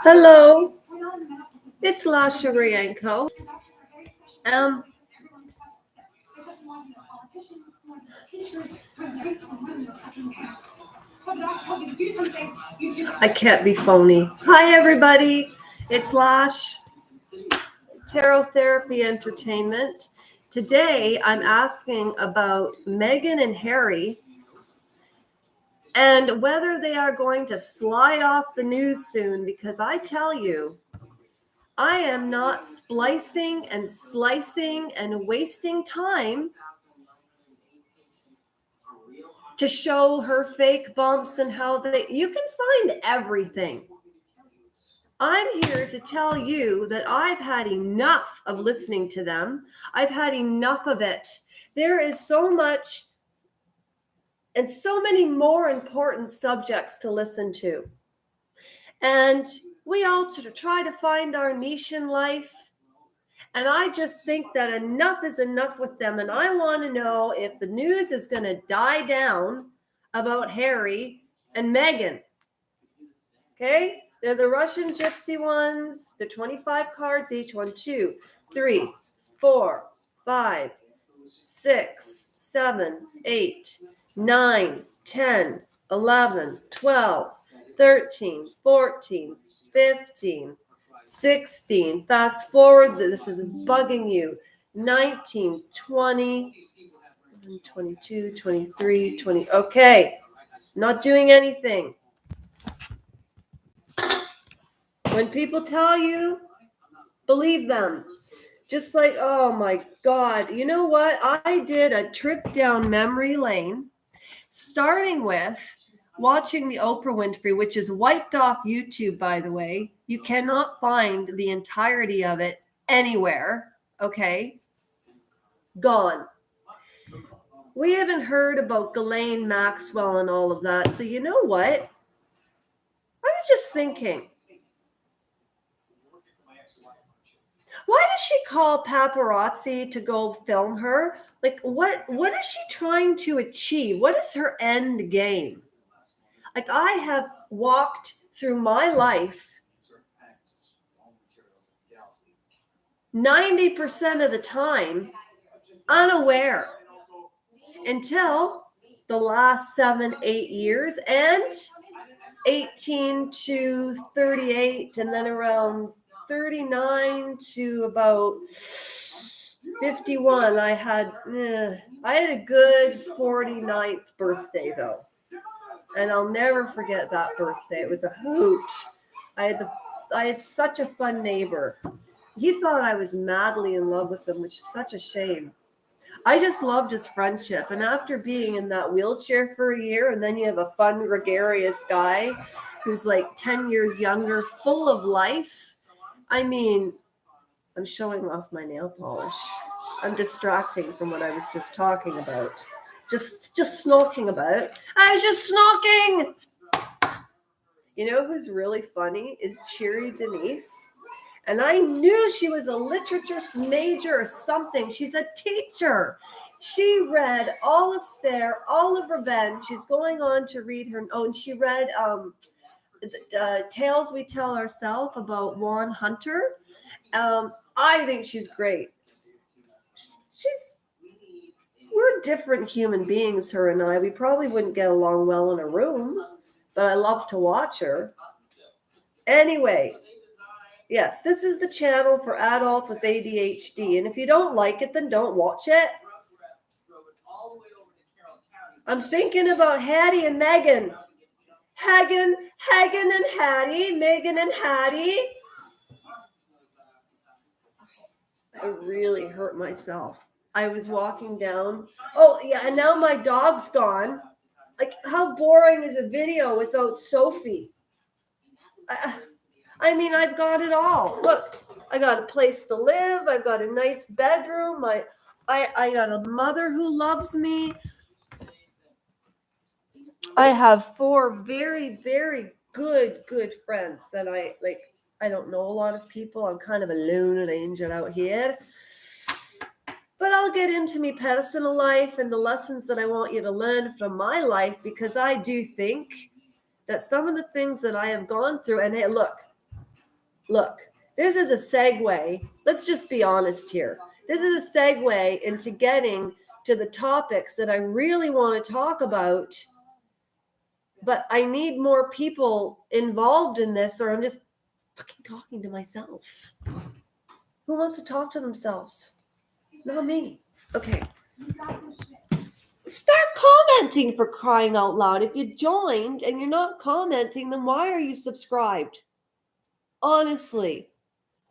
Hello, it's Lasha Rienko. Um, I can't be phony. Hi, everybody. It's Lash, Tarot Therapy Entertainment. Today, I'm asking about Meghan and Harry and whether they are going to slide off the news soon, because I tell you, I am not splicing and slicing and wasting time to show her fake bumps and how you can find everything. I'm here to tell you that I've had enough of listening to them. I've had enough of it. There is so much and so many more important subjects to listen to. And we all try to find our niche in life. And I just think that enough is enough with them. And I want to know if the news is going to die down about Harry and Meghan. Okay? They're the Russian gypsy ones. They're 25 cards each. 1, 2, 3, 4, 5, 6, 7, 8, 9, 10, 11, 12, 13, 14, 15, 16. Fast forward. This is bugging you. 19, 20, 22, 23, 20. Okay. Not doing anything. When people tell you, believe them. Just like, oh my God. You know what? I did a trip down memory lane, starting with watching the Oprah Winfrey, which is wiped off YouTube, by the way. You cannot find the entirety of it anywhere. Okay? Gone. We haven't heard about Ghislaine Maxwell and all of that. So you know what? I was just thinking, why does she call paparazzi to go film her? Like, what is she trying to achieve? What is her end game? Like, I have walked through my life 90% of the time unaware until the last 7, 8 years, and 18 to 38, and then around 39 to about 51, I had a good 49th birthday though, and I'll never forget that birthday. It was a hoot. I had such a fun neighbor. He thought I was madly in love with him, which is such a shame. I just loved his friendship. And after being in that wheelchair for a year, and then you have a fun, gregarious guy who's like 10 years younger, full of life. I mean, I'm showing off my nail polish. I'm distracting from what I was just talking about. Just snorking about. I was just snorking. You know who's really funny is Cheery Denise. And I knew she was a literature major or something. She's a teacher. She read All of Spare, All of Revenge. She's going on to read her own. And she read Tales We Tell Ourselves about Juan Hunter. I think she's great. We're different human beings, her and I. We probably wouldn't get along well in a room, but I love to watch her. Anyway. Yes, this is the channel for adults with ADHD. And if you don't like it, then don't watch it. I'm thinking about Hattie and Meghan. Hagen and Hattie. Meghan and Hattie. I really hurt myself. I was walking down. Oh, yeah, and now my dog's gone. Like, how boring is a video without Sophie? I mean, I've got it all. Look, I got a place to live. I've got a nice bedroom. I got a mother who loves me. I have 4 very, very good friends that I like. I don't know a lot of people. I'm kind of a lone ranger out here. But I'll get into my personal life and the lessons that I want you to learn from my life, because I do think that some of the things that I have gone through, and hey, look, look, this is a segue. Let's just be honest here. This is a segue into getting to the topics that I really want to talk about. But I need more people involved in this, or I'm just fucking talking to myself. Who wants to talk to themselves? Not me. Okay. Start commenting, for crying out loud. If you joined and you're not commenting, then why are you subscribed? Honestly,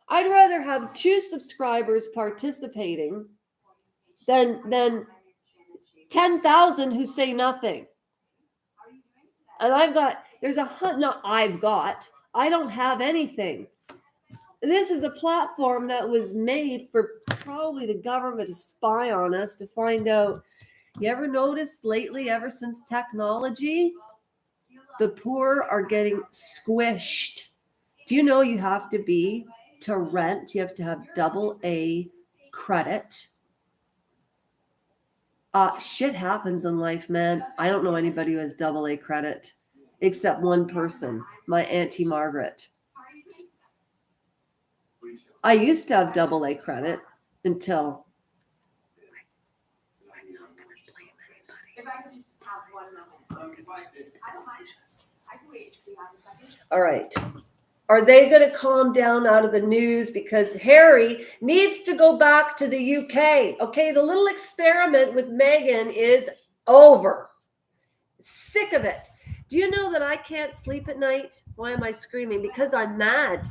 I'd rather have 2 subscribers participating than 10,000 who say nothing. And I don't have anything. This is a platform that was made for probably the government to spy on us, to find out. You ever noticed lately, ever since technology, the poor are getting squished? Do you know you have to rent, you have to have AA credit? Shit happens in life, man. I don't know anybody who has AA credit except one person, my Auntie Margaret. I used to have AA credit until... I'm not going to blame anybody. All right. Are they going to calm down out of the news? Because Harry needs to go back to the UK. Okay, the little experiment with Meghan is over. Sick of it. Do you know that I can't sleep at night? Why am I screaming? Because I'm mad.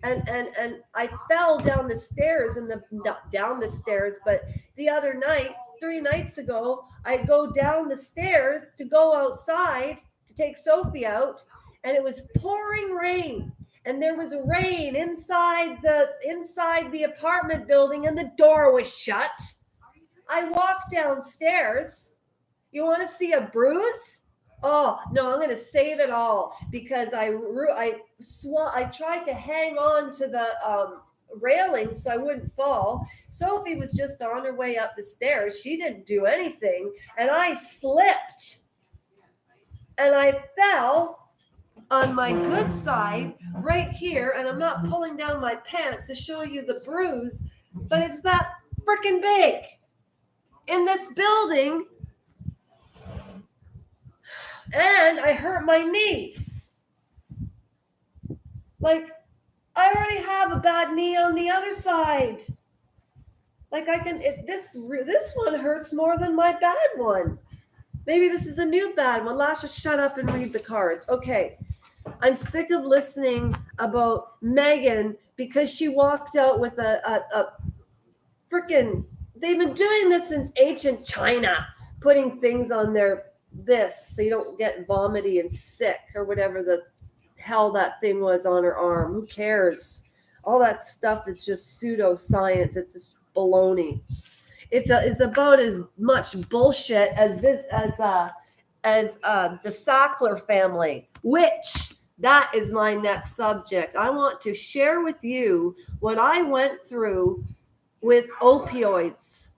And I fell down the stairs, not down the stairs, but the other night, 3 nights ago, I go down the stairs to go outside to take Sophie out, and it was pouring rain. And there was rain inside the apartment building, and the door was shut. I walked downstairs. You want to see a bruise? Oh, no, I'm going to save it all, because I tried to hang on to the railing so I wouldn't fall. Sophie was just on her way up the stairs. She didn't do anything, and I slipped. And I fell on my good side right here, and I'm not pulling down my pants to show you the bruise, but it's that freaking big in this building. And I hurt my knee. Like, I already have a bad knee on the other side. Like, this one hurts more than my bad one. Maybe this is a new bad one. Lasha, shut up and read the cards. Okay. I'm sick of listening about Meghan because she walked out with a freaking... They've been doing this since ancient China, putting things on this so you don't get vomity and sick, or whatever the hell that thing was on her arm. Who cares? All that stuff is just pseudoscience. It's just baloney. It's about as much bullshit as the Sackler family, which that is my next subject. I want to share with you what I went through with opioids.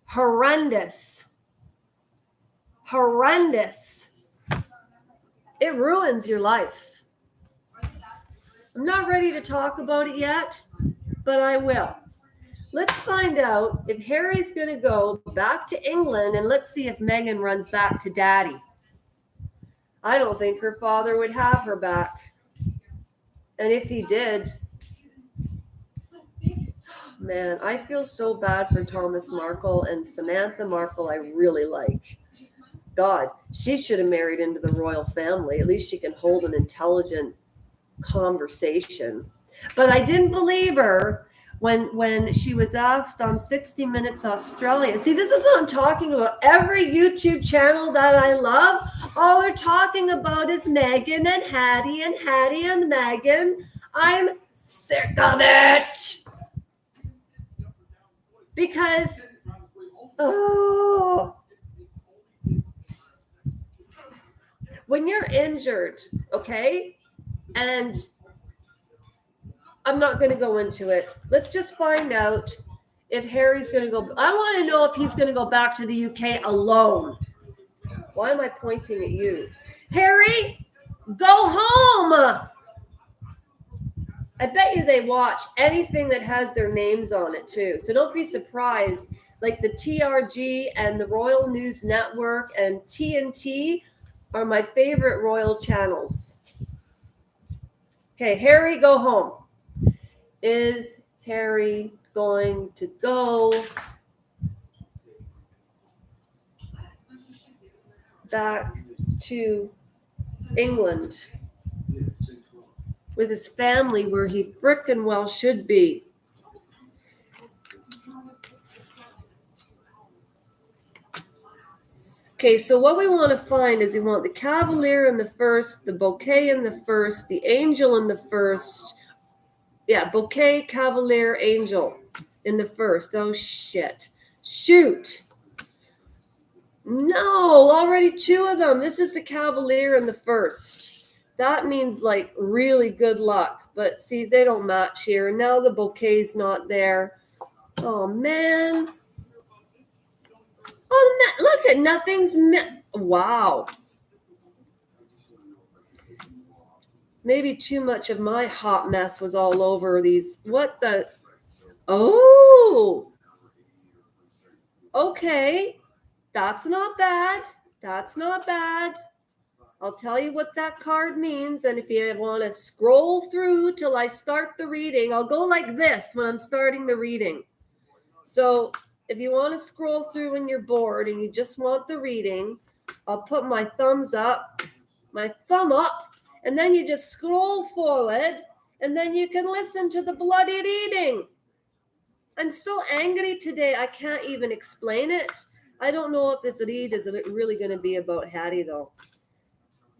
Horrendous. It ruins your life. I'm not ready to talk about it yet, but I will. Let's find out if Harry's going to go back to England, and let's see if Meghan runs back to Daddy. I don't think her father would have her back. And if he did, man, I feel so bad for Thomas Markle and Samantha Markle. I really like. God, she should have married into the royal family. At least she can hold an intelligent conversation. But I didn't believe her when she was asked on 60 Minutes Australia. See, this is what I'm talking about. Every YouTube channel that I love, all they're talking about is Meghan and Hattie and Meghan. I'm sick of it. Because, when you're injured, okay, and I'm not going to go into it. Let's just find out if Harry's going to go. I want to know if he's going to go back to the UK alone. Why am I pointing at you? Harry, go home. I bet you they watch anything that has their names on it too. So don't be surprised. Like the TRG and the Royal News Network and TNT are my favorite royal channels. Okay, Harry, go home. Is Harry going to go back to England with his family where he frickin' well should be? Okay, so what we want to find is we want the Cavalier in the first, the Bouquet in the first, the Angel in the first. Yeah, Bouquet, Cavalier, Angel in the first. Oh, shit. Shoot. No, already two of them. This is the Cavalier in the first. That means like really good luck. But see, they don't match here. Now the Bouquet's not there. Oh, man. Oh, look at nothing's. Wow. Maybe too much of my hot mess was all over these. What the? Oh. Okay. That's not bad. That's not bad. I'll tell you what that card means. And if you want to scroll through till I start the reading, I'll go like this when I'm starting the reading. So if you want to scroll through when you're bored and you just want the reading, I'll put my thumbs up, my thumb up, and then you just scroll forward and then you can listen to the bloody reading. I'm so angry today, I can't even explain it. I don't know if this read is really going to be about Hattie, though.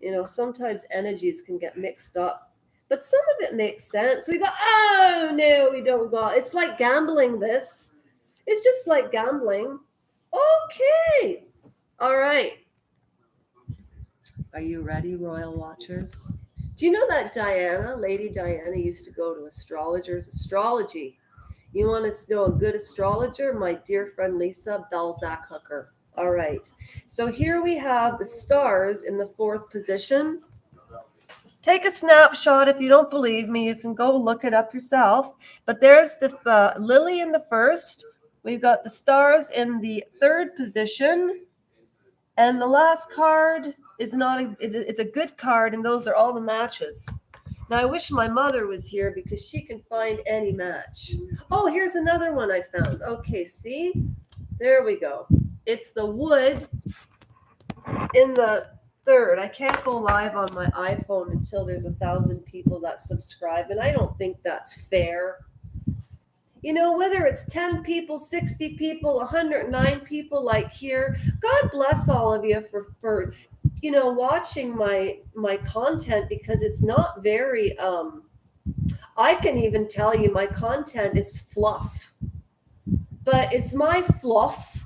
You know, sometimes energies can get mixed up, but some of it makes sense. We go, oh, no, we don't go. It's like gambling, this. It's just like gambling. Okay. All right. Are you ready, Royal Watchers? Do you know that Diana, Lady Diana, used to go to astrologers? Astrology. You want to know a good astrologer? My dear friend Lisa Belzac Hooker. All right. So here we have the stars in the fourth position. Take a snapshot. If you don't believe me, you can go look it up yourself. But there's the Lily in the first. We've got the stars in the third position. And the last card is it's a good card, and those are all the matches. Now, I wish my mother was here because she can find any match. Oh, here's another one I found. Okay, see? There we go. It's the wood in the third. I can't go live on my iPhone until there's 1,000 people that subscribe, and I don't think that's fair. You know, whether it's 10 people, 60 people, 109 people like here, God bless all of you for you know, watching my content, because it's not very I can even tell you my content is fluff, but it's my fluff,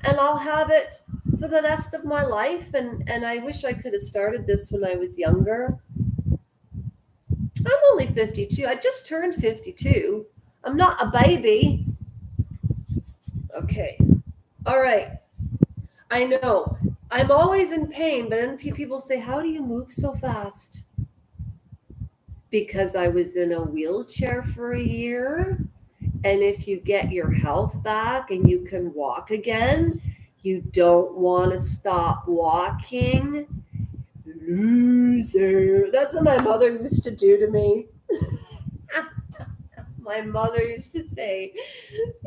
and I'll have it for the rest of my life. And I wish I could have started this when I was younger. I'm only 52. I just turned 52. I'm not a baby. Okay. All right. I know. I'm always in pain, but then people say, how do you move so fast? Because I was in a wheelchair for a year. And if you get your health back and you can walk again, you don't want to stop walking. Loser. That's what my mother used to do to me. My mother used to say,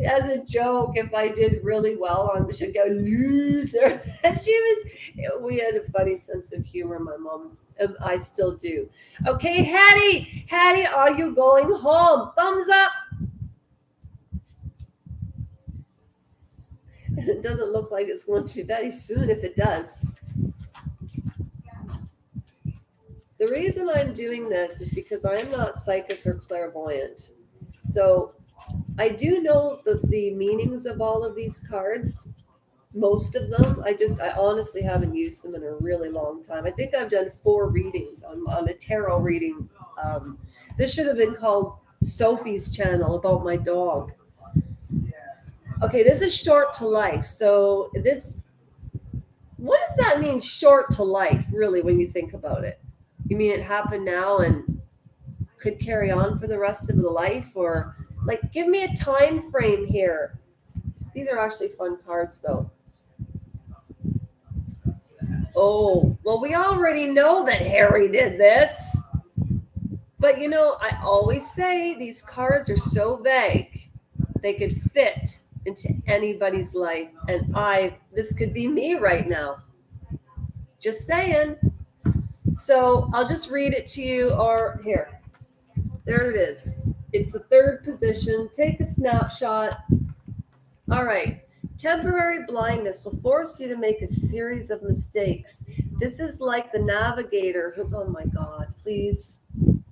as a joke, if I did really well, she'd go, loser. And we had a funny sense of humor, my mom. I still do. Okay, Hattie, are you going home? Thumbs up. It doesn't look like it's going to be very soon if it does. The reason I'm doing this is because I am not psychic or clairvoyant. So I do know the meanings of all of these cards, most of them. I honestly haven't used them in a really long time. I think I've done 4 readings on a tarot reading. This should have been called Sophie's channel about my dog. Okay, this is short to life. So what does that mean, short to life, really, when you think about it? You mean it happened now and could carry on for the rest of the life, or like give me a time frame here. These are actually fun cards though. Oh, well, we already know that Harry did this. But you know, I always say these cards are so vague. They could fit into anybody's life. And this could be me right now. Just saying. So I'll just read it to you, or here. There it is. It's the third position. Take a snapshot. All right. Temporary blindness will force you to make a series of mistakes. This is like the navigator who, oh my God, please.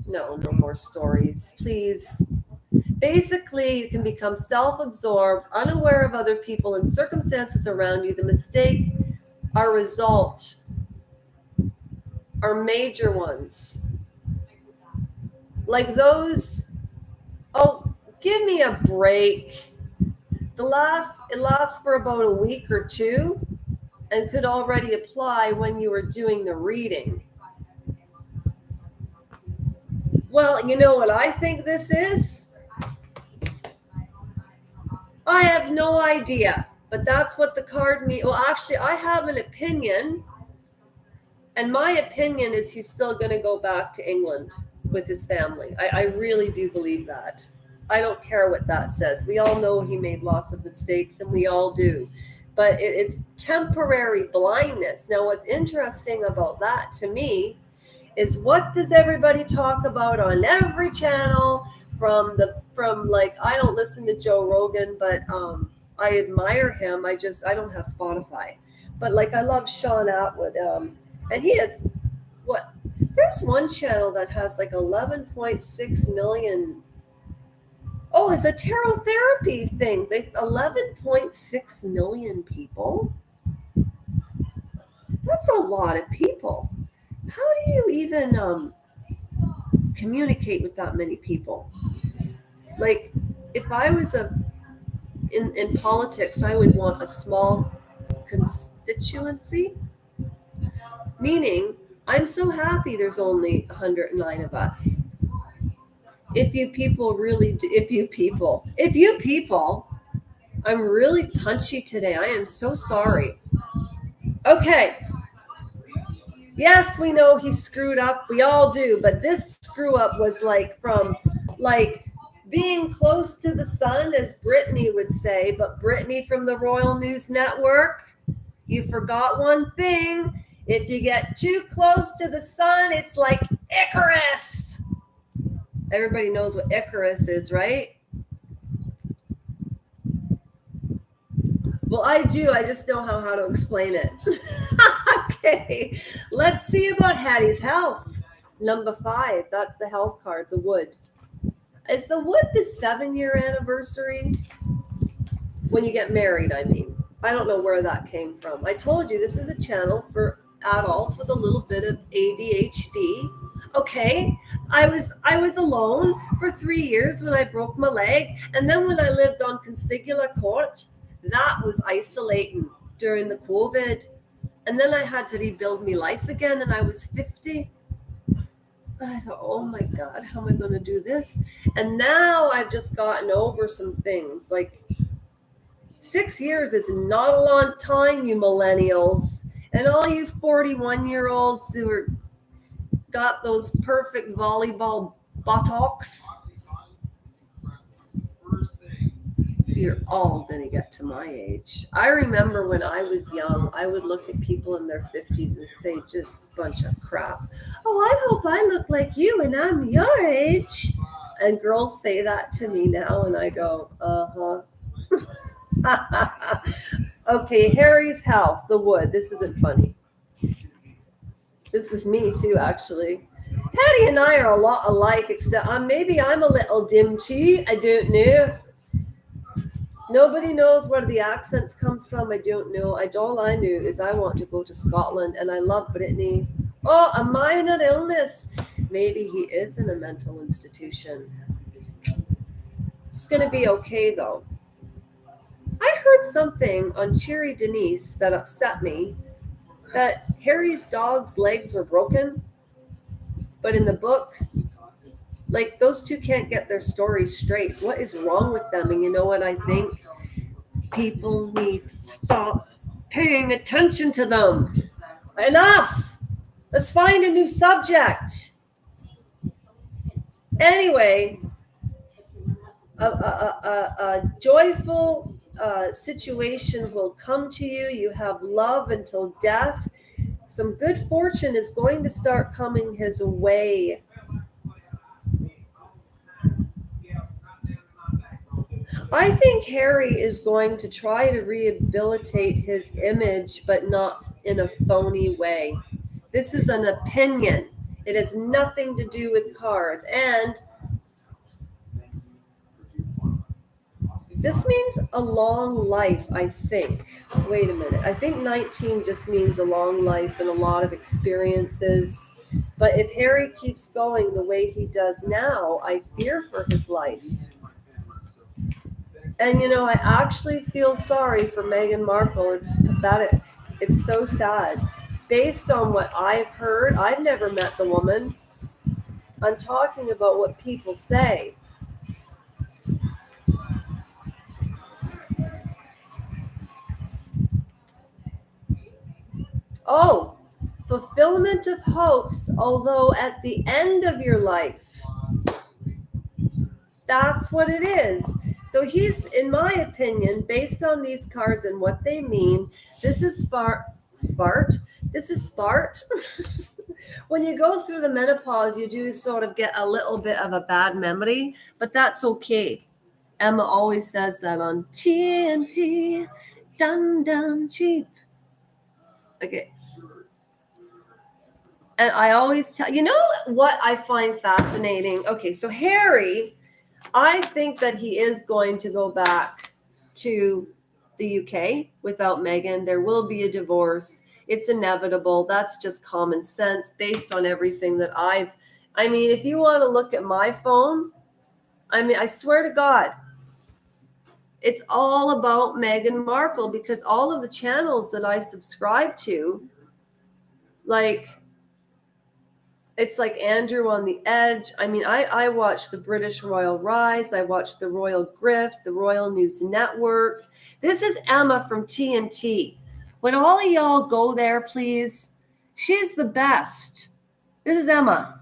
No more stories, please. Basically, you can become self-absorbed, unaware of other people and circumstances around you. The mistake, our result, are major ones. Like those, oh, give me a break. It lasts for about a week or two and could already apply when you were doing the reading. Well, you know what I think this is? I have no idea, but that's what the card means. Well, actually, I have an opinion, and my opinion is he's still going to go back to England with his family. I really do believe that. I don't care what that says. We all know he made lots of mistakes, and we all do. But it's temporary blindness. Now, what's interesting about that to me is, what does everybody talk about on every channel? From like, I don't listen to Joe Rogan, but I admire him. I don't have Spotify, but like I love Sean Atwood, and he has there's one channel that has like 11.6 million. Oh, it's a tarot therapy thing. 11.6 million people. That's a lot of people. How do you even communicate with that many people? Like, if I was in politics, I would want a small constituency, meaning I'm so happy there's only 109 of us. If you people, I'm really punchy today. I am so sorry. Okay. Yes, we know he screwed up. We all do. But this screw up was like from like being close to the sun, as Brittany would say. But Brittany from the Royal News Network, you forgot one thing. If you get too close to the sun, it's like Icarus. Everybody knows what Icarus is, right? Well, I do. I just know how to explain it. Okay, let's see about Hattie's health. Number 5, that's the health card, the wood. Is the wood the 7-year anniversary? When you get married, I mean. I don't know where that came from. I told you this is a channel for adults with a little bit of ADHD. Okay, I was alone for 3 years when I broke my leg, and then when I lived on Consigula Court, that was isolating during the COVID. And then I had to rebuild my life again, and I was 50. I thought, oh my God, how am I going to do this? And now I've just gotten over some things. Like, 6 years is not a long time, you millennials. And all you 41-year-olds who got those perfect volleyball buttocks, you're all going to get to my age. I remember when I was young, I would look at people in their 50s and say, just a bunch of crap. Oh, I hope I look like you and I'm your age. And girls say that to me now, and I go, Okay, Harry's health, the wood. This isn't funny. This is me too, actually. Hattie and I are a lot alike, except maybe I'm a little dimchi. I don't know. Nobody knows where the accents come from. I don't know. All I knew is I want to go to Scotland, and I love Brittany. Oh, a minor illness. Maybe he is in a mental institution. It's going to be okay, though. I heard something on Cheery Denise that upset me, that Harry's dog's legs were broken, but in the book, Like, those two can't get their stories straight. What is wrong with them? And you know what I think? People need to stop paying attention to them. Enough! Let's find a new subject. Anyway, a joyful situation will come to you. You have love until death. Some good fortune is going to start coming his way. I think Harry is going to try to rehabilitate his image, but not in a phony way. This is an opinion. It has nothing to do with cars. And this means a long life, I think. Wait a minute. I think 19 just means a long life and a lot of experiences. But if Harry keeps going the way he does now, I fear for his life. And you know, I actually feel sorry for Meghan Markle. It's pathetic. It's so sad. Based on what I've heard, I've never met the woman. I'm talking about what people say. Oh, fulfillment of hopes, although at the end of your life. That's what it is. So he's, in my opinion, based on these cards and what they mean, this is This is Spart. When you go through the menopause, you do sort of get a little bit of a bad memory, but that's okay. Emma always says that on TNT, dun cheap. Okay. And I always tell, you know what I find fascinating? Okay, so Harry, I think that he is going to go back to the UK without Meghan. There will be a divorce. It's inevitable. That's just common sense based on everything that I mean, if you want to look at my phone, I swear to God, it's all about Meghan Markle, because all of the channels that I subscribe to, like, it's like Andrew on the Edge. I mean, I watch the British Royal Rise. I watch the Royal Grift, the Royal News Network. This is Emma from TNT. Would all of y'all go there, please? She's the best. This is Emma.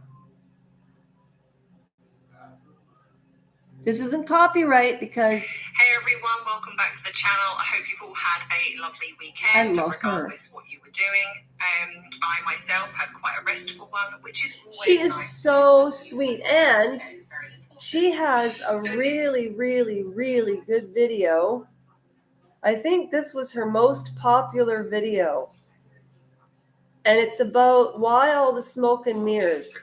This isn't copyright because... Hey everyone, welcome back to the channel. I hope you've all had a lovely weekend, regardless of what you were doing. I myself had quite a restful one, which is always She is nice. so sweet, and she has a really, really, really good video. I think this was her most popular video. And it's about why all the smoke and mirrors.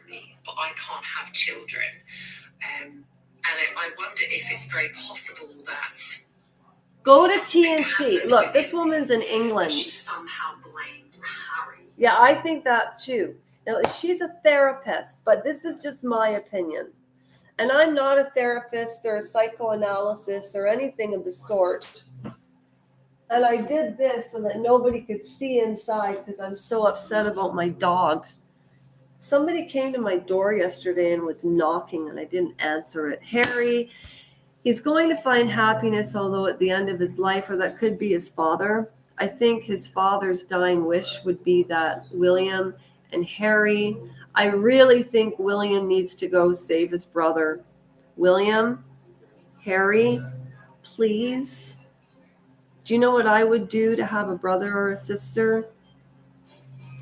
But I can't have children. And I wonder if it's very possible that... Go to TNT. Look, this woman's in England. She somehow blamed Harry. Yeah, I think that too. Now, she's a therapist, but this is just my opinion. And I'm not a therapist or a psychoanalyst or anything of the sort. And I did this so that nobody could see inside because I'm so upset about my dog. Somebody came to my door yesterday and was knocking, and I didn't answer it. Harry, he's going to find happiness, although at the end of his life, or that could be his father. I think his father's dying wish would be that William and Harry, I really think William needs to go save his brother. William, Harry, please. Do you know what I would do to have a brother or a sister?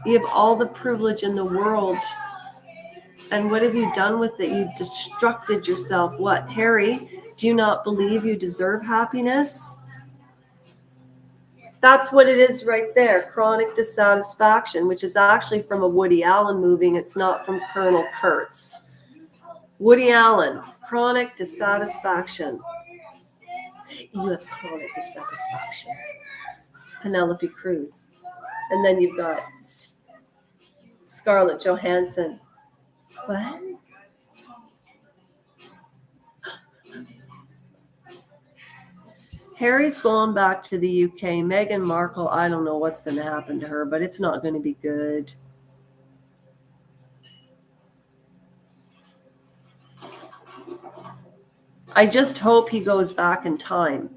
You have all the privilege in the world. And what have you done with it? You've destructed yourself. What, Harry? Do you not believe you deserve happiness? That's what it is right there. Chronic dissatisfaction, which is actually from a Woody Allen movie. It's not from Colonel Kurtz. Woody Allen, chronic dissatisfaction. You have chronic dissatisfaction. Penelope Cruz. And then you've got Scarlett Johansson. What? Harry's going back to the UK. Meghan Markle, I don't know what's going to happen to her, but it's not going to be good. I just hope he goes back in time.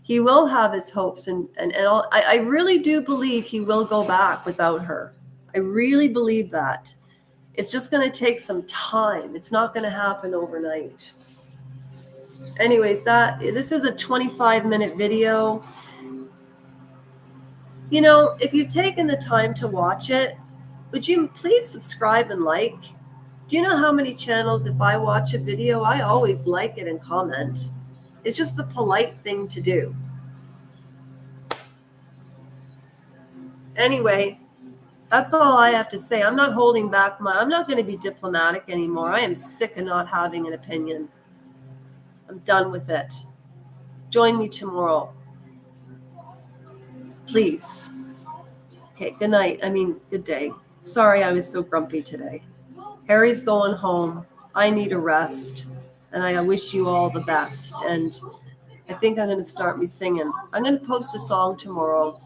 He will have his hopes, and I really do believe he will go back without her. I really believe that. It's just going to take some time. It's not going to happen overnight. Anyways, this is a 25-minute video. You know, if you've taken the time to watch it, would you please subscribe and like? Do you know how many channels, if I watch a video, I always like it and comment? It's just the polite thing to do. Anyway, that's all I have to say. I'm not holding back I'm not going to be diplomatic anymore. I am sick of not having an opinion. I'm done with it. Join me tomorrow. Please. Okay, good night. Good day. Sorry I was so grumpy today. Harry's going home. I need a rest. And I wish you all the best. And I think I'm going to start me singing. I'm going to post a song tomorrow.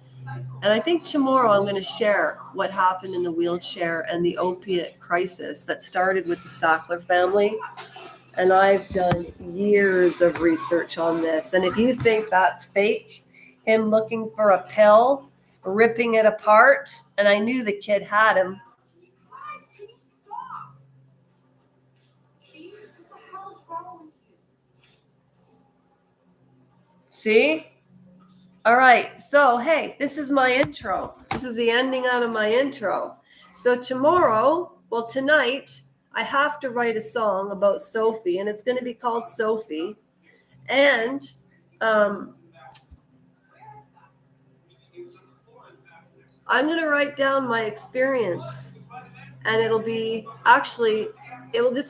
And I think tomorrow I'm going to share what happened in the wheelchair and the opiate crisis that started with the Sackler family. And I've done years of research on this. And if you think that's fake, him looking for a pill, ripping it apart, and I knew the kid had him. See? All right. So, hey, this is my intro. This is the ending out of my intro. So tonight, I have to write a song about Sophie, and it's going to be called Sophie. And I'm going to write down my experience, and this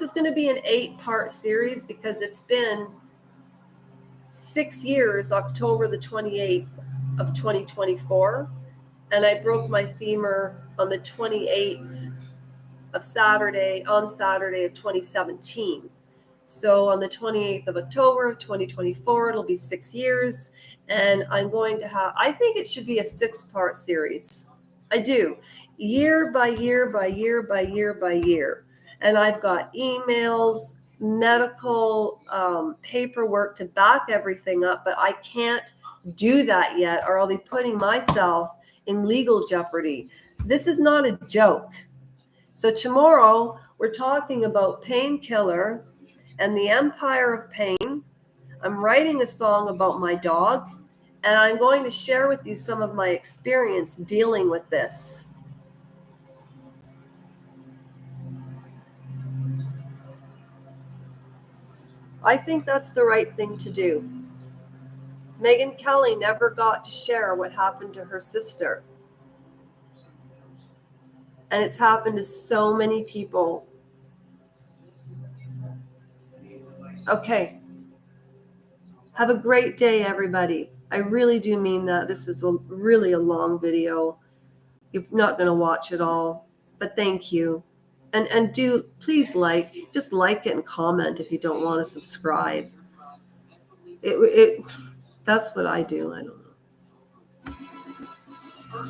is going to be an 8-part series because it's been 6 years, October the 28th of 2024. And I broke my femur on the 28th of Saturday of 2017. So on the 28th of October of 2024, it'll be 6 years. And I'm going to I think it should be a 6-part series. I do. Year by year by year by year by year. And I've got emails, medical paperwork to back everything up, but I can't do that yet, or I'll be putting myself in legal jeopardy. This is not a joke. So tomorrow we're talking about Painkiller and the Empire of Pain. I'm writing a song about my dog, and I'm going to share with you some of my experience dealing with this. I think that's the right thing to do. Meghan Kelly never got to share what happened to her sister. And it's happened to so many people. Okay. Have a great day, everybody. I really do mean that. This is really a long video. You're not going to watch it all, but thank you. And do please just like it and comment if you don't want to subscribe. That's what I do. I don't know.